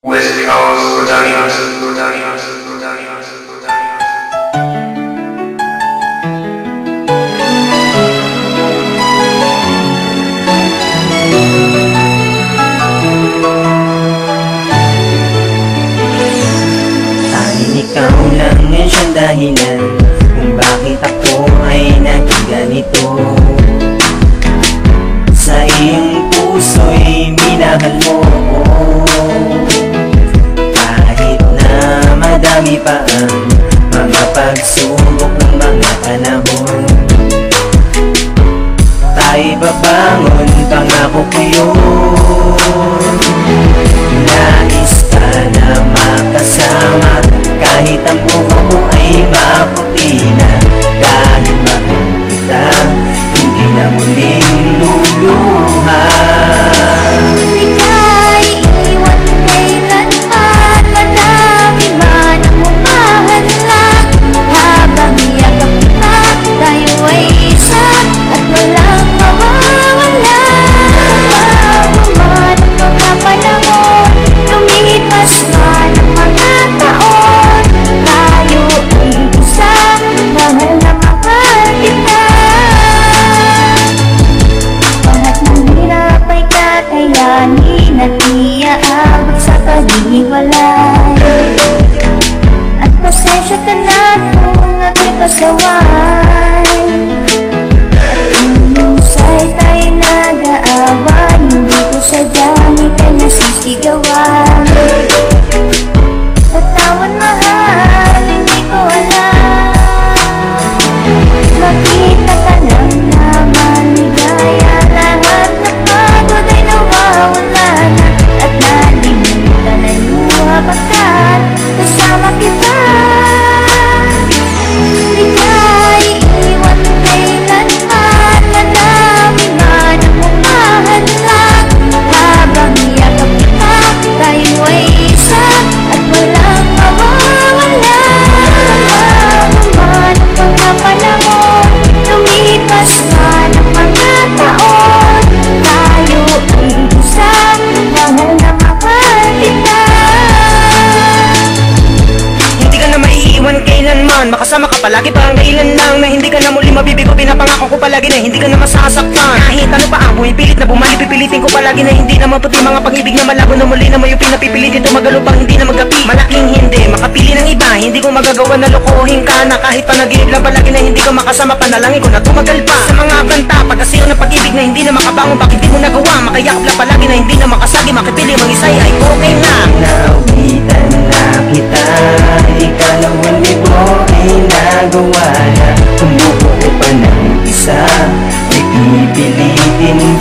West Coast Productions. Ikaw lang yan siyang dahilan kung bakit ako ay naging ganito. Sa iyong puso'y minahal mo ko, kahit na madami pa ang mga pagsubok ng mga panahon. Tayo'y babangon, pangako ko yun. Nais ka na makasama, kahit ang buho ko ay maputi na. Dahil mahal kita, hindi na muling luluha. Di ka'y iwan kailanman, madami man ang humahadlang. Habang yakap kita, tayo ay isa at walang mawawala. Bago man ang mga panahon, lumipas man ang mga taon, tayo ay isa, mahal na mahal kita. Lahat ng hirap ay kakayanin at iaabot sa paghiwalay. At pasensya ka na kung ako'y pasaway. At minsan tayo nag-aaway, hindi ko sadyang ika'y nasisigawan. Patawan mahal, hindi ko alam. Makita ka lang naman ligaya, lahat ng pagod ay nawawala na. At nalimutan ay luha pagkat kasama kita. Di ka'y iwan kailanman, madami man ang humahadlang. Habang yakap kita, tayo ay isa at walang mawawala. Man ang mga panahon, lumipas man ang mga taon, tayo ay isa, mahal na mahal kita. Hindi ka na maiiwan kailanman, makasama ka palagi, parang kailan lang na hindi ka na muli mabibigo. Pinapangako ko palagi na hindi ka na masasaktan. Kahit ano pa ang pumipilit na bumalik, pipilitin ko palagi na hindi na maputi. Mga pag-ibig na malago na muli na may pinapipilitin, tumagalo pang hindi na magapi. Malaking hindi, makapili ng iba, hindi ko magagawa na lokohin ka na. Kahit panaginip lang palagi na hindi ka makasama, panalangin ko na tumagal pa. Sa mga banta, pagkasiyo ng pag-ibig na hindi na makabangon, bakit di mo nagawa? Makayakap lang palagi na hindi na makasagi, makipili mang isa'y ay okay na. Nauwitan na kita, ikalawang libo ay nagawa na. Kumukuha pa ng isa, ay pipilitin